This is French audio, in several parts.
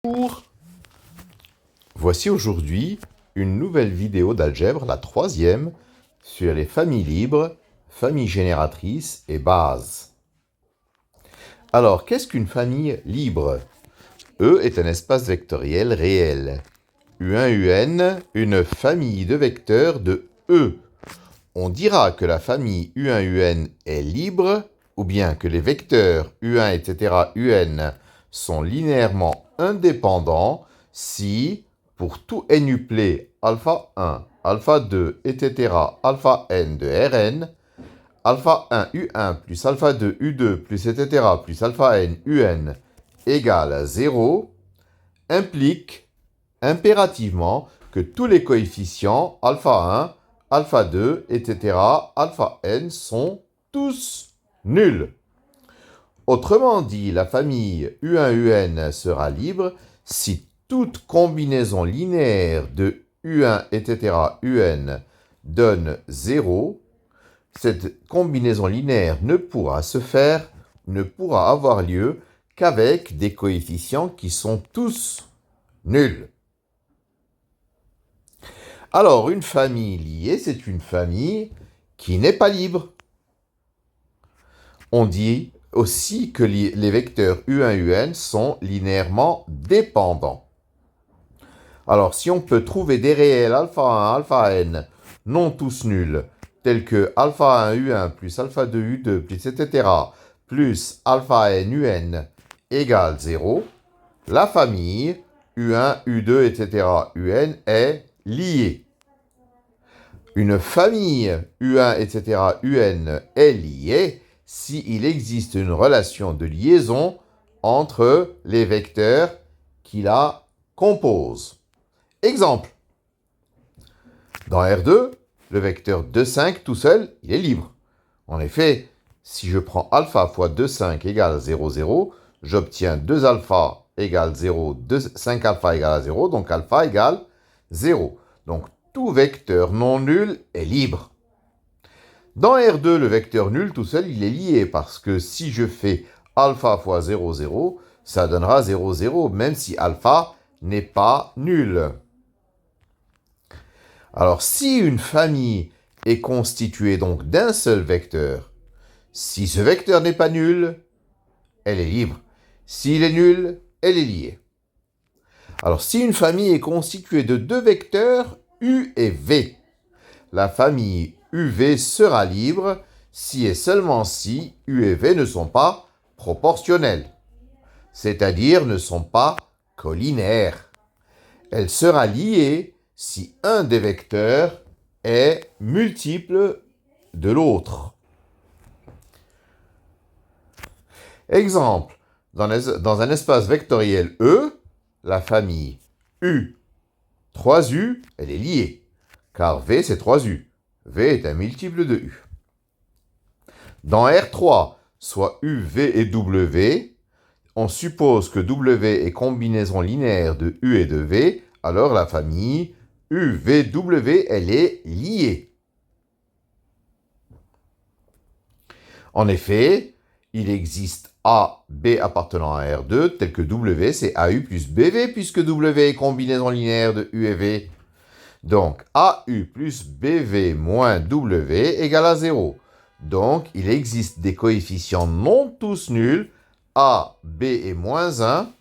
Bonjour. Voici aujourd'hui une nouvelle vidéo d'algèbre, la troisième, sur les familles libres, familles génératrices et bases. Alors, qu'est-ce qu'une famille libre? E est un espace vectoriel réel. U1, UN, une famille de vecteurs de E. On dira que la famille U1, UN est libre, ou bien que les vecteurs U1, etc., UN sont linéairement indépendants si, pour tout nuplet alpha 1, alpha 2, etc., alpha n de Rn, alpha 1 U1 plus alpha 2 U2 plus etc. plus alpha n UN égale 0, implique impérativement que tous les coefficients alpha 1, alpha 2, etc., alpha n sont tous nuls. Autrement dit, la famille U1UN sera libre si toute combinaison linéaire de U1, etc., UN donne 0. Cette combinaison linéaire ne pourra avoir lieu qu'avec des coefficients qui sont tous nuls. Alors, une famille liée, c'est une famille qui n'est pas libre. On dit aussi que les vecteurs U1, UN sont linéairement dépendants. Alors, si on peut trouver des réels alpha 1, alpha n, non tous nuls, tels que alpha 1, U1 plus alpha 2, U2 plus etc., plus alpha n, UN égale 0, la famille U1, U2, etc., UN est liée. Une famille U1, etc., UN est liée s'il existe une relation de liaison entre les vecteurs qui la composent. Exemple. Dans R2, le vecteur 2, 5 tout seul, il est libre. En effet, si je prends alpha fois 2, 5 égale 0, 0, j'obtiens 2 alpha égale 0, 5 alpha égale 0, donc alpha égale 0. Donc, tout vecteur non nul est libre. Dans R2, le vecteur nul tout seul, il est lié parce que si je fais alpha fois 0, 0, ça donnera 0, 0, même si alpha n'est pas nul. Alors, si une famille est constituée donc d'un seul vecteur, si ce vecteur n'est pas nul, elle est libre. S'il est nul, elle est liée. Alors, si une famille est constituée de deux vecteurs, U et V, la famille UV sera libre si et seulement si U et V ne sont pas proportionnels, c'est-à-dire ne sont pas collinaires. Elle sera liée si un des vecteurs est multiple de l'autre. Exemple, dans un espace vectoriel E, la famille U, 3U, elle est liée, car V c'est 3U. V est un multiple de U. Dans R3, soit U, V et W, on suppose que W est combinaison linéaire de U et de V, alors la famille U, V, W, elle est liée. En effet, il existe A, B appartenant à R2, tel que W, c'est AU plus BV, puisque W est combinaison linéaire de U et V. Donc, AU plus BV moins W égale à 0. Donc, il existe des coefficients non tous nuls, A, B et moins 1,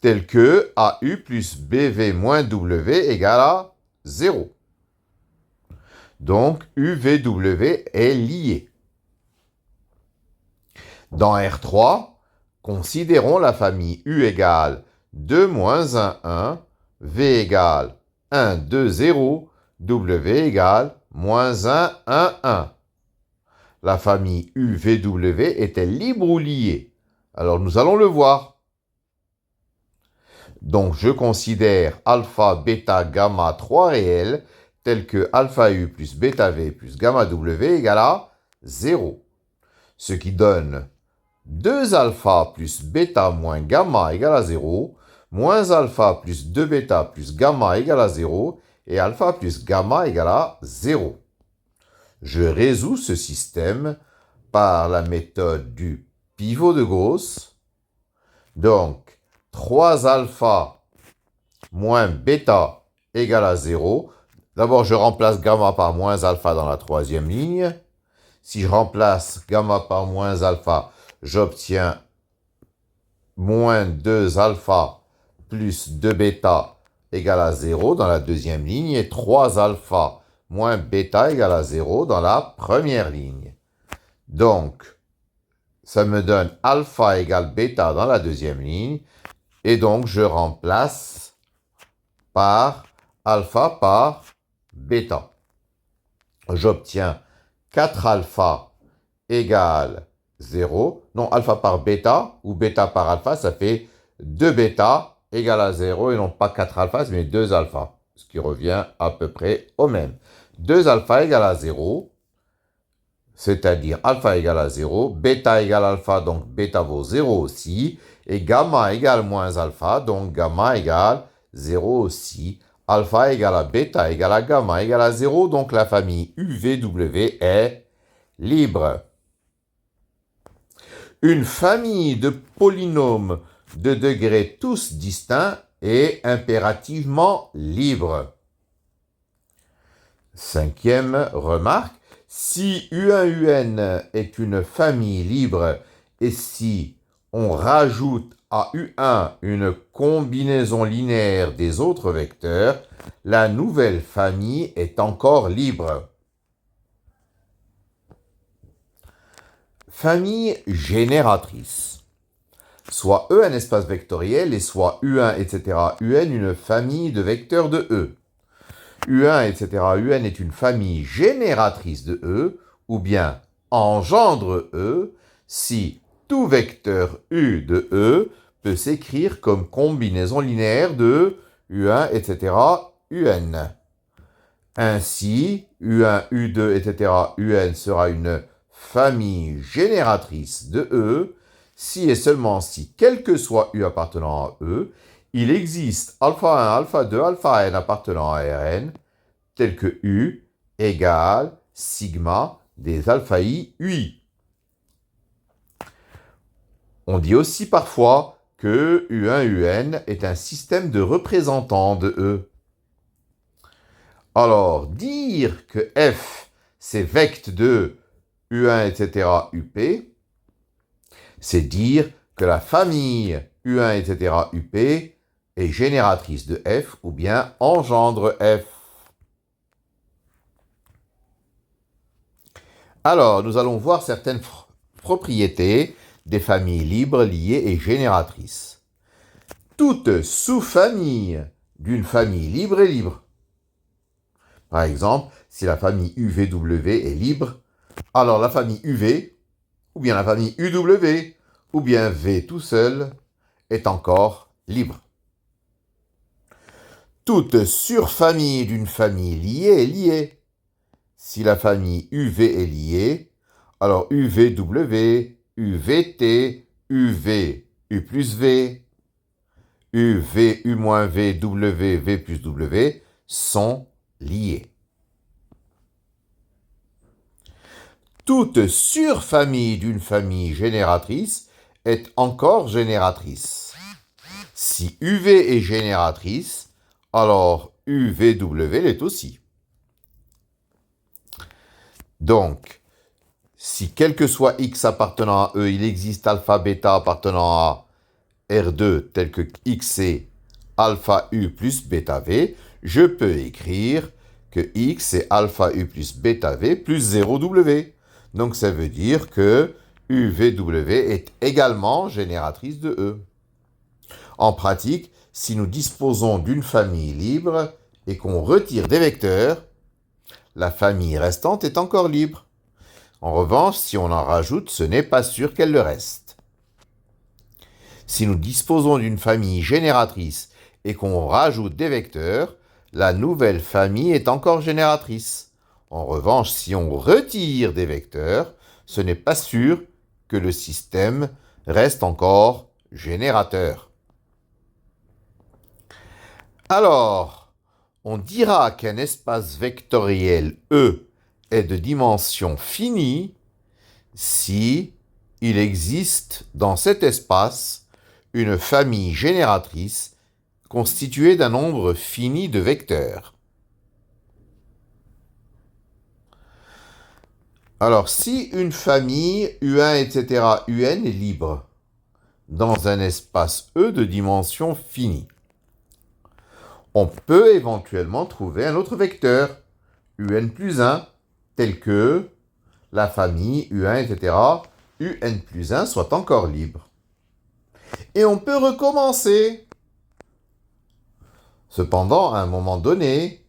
tels que AU plus BV moins W égale à 0. Donc, UVW est lié. Dans R3, considérons la famille U égale 2 moins 1, 1, V égale 1, 2, 0, W égale moins 1, 1, 1. La famille UVW est-elle libre ou liée? Alors nous allons le voir. Donc je considère alpha, bêta, gamma 3 réels tels que alpha U plus bêta V plus gamma W égale à 0. Ce qui donne 2 alpha plus bêta moins gamma égale à 0, moins alpha plus 2 bêta plus gamma égale à 0, et alpha plus gamma égale à 0. Je résous ce système par la méthode du pivot de Gauss. Donc, 3 alpha moins bêta égale à 0. D'abord, je remplace gamma par moins alpha dans la troisième ligne. Si je remplace gamma par moins alpha, j'obtiens moins 2 alpha plus 2 bêta égale à 0 dans la deuxième ligne et 3 alpha moins bêta égale à 0 dans la première ligne. Donc, ça me donne alpha égale bêta dans la deuxième ligne et donc je remplace par alpha par bêta. J'obtiens 4 alpha égale 0. Non, alpha par bêta ou bêta par alpha, ça fait 2 bêta égale à 0 et non pas 4 alpha, mais 2 alpha, ce qui revient à peu près au même. 2 alpha égale à 0, c'est-à-dire alpha égale à 0, bêta égale alpha, donc bêta vaut 0 aussi, et gamma égale moins alpha, donc gamma égale 0 aussi. Alpha égale à bêta égale à gamma égale à 0, donc la famille UVW est libre. Une famille de polynômes de degrés tous distincts est impérativement libre. Cinquième remarque, si U1UN est une famille libre et si on rajoute à U1 une combinaison linéaire des autres vecteurs, la nouvelle famille est encore libre. Famille génératrice. Soit E un espace vectoriel et soit U1, etc. UN une famille de vecteurs de E. U1, etc. UN est une famille génératrice de E, ou bien engendre E, si tout vecteur U de E peut s'écrire comme combinaison linéaire de U1, etc. UN. Ainsi, U1, U2, etc. UN sera une famille génératrice de E, si et seulement si, quel que soit U appartenant à E, il existe alpha 1, alpha 2, alpha n appartenant à Rn, tel que U égale sigma des alpha I UI. On dit aussi parfois que U1UN est un système de représentants de E. Alors, dire que F, c'est vect de U1, etc., UP, c'est dire que la famille U1, etc., UP est génératrice de F ou bien engendre F. Alors, nous allons voir certaines propriétés des familles libres, liées et génératrices. Toute sous-famille d'une famille libre est libre. Par exemple, si la famille UVW est libre, alors la famille UV, ou bien la famille UW, ou bien V tout seul, est encore libre. Toute surfamille d'une famille liée est liée. Si la famille UV est liée, alors UVW, UVT, UV, U plus V, UV, U moins V, W, V plus W sont liés. Toute surfamille d'une famille génératrice est encore génératrice. Si UV est génératrice, alors UVW l'est aussi. Donc, si quel que soit X appartenant à E, il existe alpha bêta appartenant à R2 tel que X est alpha U plus bêta V, je peux écrire que X est alpha U plus bêta V plus 0 W. Donc ça veut dire que UVW est également génératrice de E. En pratique, si nous disposons d'une famille libre et qu'on retire des vecteurs, la famille restante est encore libre. En revanche, si on en rajoute, ce n'est pas sûr qu'elle le reste. Si nous disposons d'une famille génératrice et qu'on rajoute des vecteurs, la nouvelle famille est encore génératrice. En revanche, si on retire des vecteurs, ce n'est pas sûr que le système reste encore générateur. Alors, on dira qu'un espace vectoriel E est de dimension finie si il existe dans cet espace une famille génératrice constituée d'un nombre fini de vecteurs. Alors, si une famille U1, etc., UN est libre dans un espace E de dimension finie, on peut éventuellement trouver un autre vecteur, UN plus 1, tel que la famille U1, etc., UN plus 1 soit encore libre. Et on peut recommencer. Cependant, à un moment donné,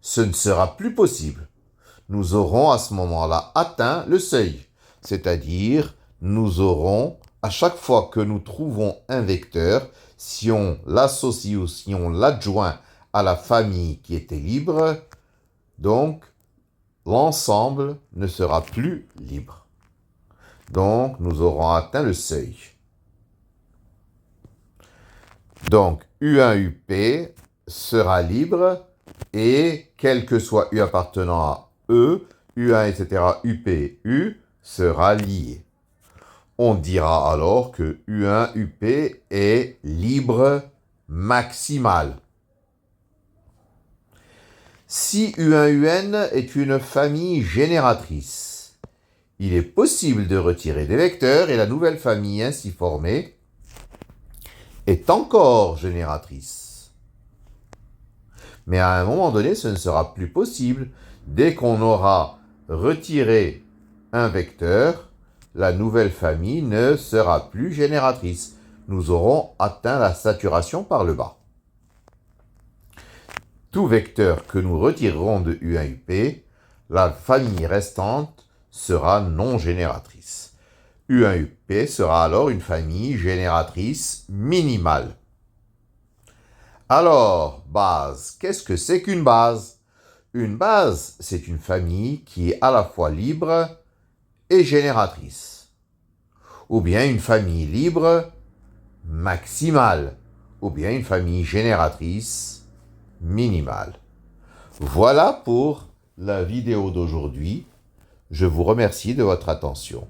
ce ne sera plus possible. Nous aurons à ce moment-là atteint le seuil, c'est-à-dire nous aurons, à chaque fois que nous trouvons un vecteur, si on l'associe ou si on l'adjoint à la famille qui était libre, donc l'ensemble ne sera plus libre. Donc nous aurons atteint le seuil. Donc U1UP sera libre et quel que soit U appartenant à E, U1, etc., UP, U sera lié. On dira alors que U1, UP est libre maximal. Si U1, UN est une famille génératrice, il est possible de retirer des vecteurs et la nouvelle famille ainsi formée est encore génératrice. Mais à un moment donné, ce ne sera plus possible. Dès qu'on aura retiré un vecteur, la nouvelle famille ne sera plus génératrice. Nous aurons atteint la saturation par le bas. Tout vecteur que nous retirerons de U1UP, la famille restante sera non génératrice. U1UP sera alors une famille génératrice minimale. Alors, base, qu'est-ce que c'est qu'une base? Une base, c'est une famille qui est à la fois libre et génératrice. Ou bien une famille libre maximale. Ou bien une famille génératrice minimale. Voilà pour la vidéo d'aujourd'hui. Je vous remercie de votre attention.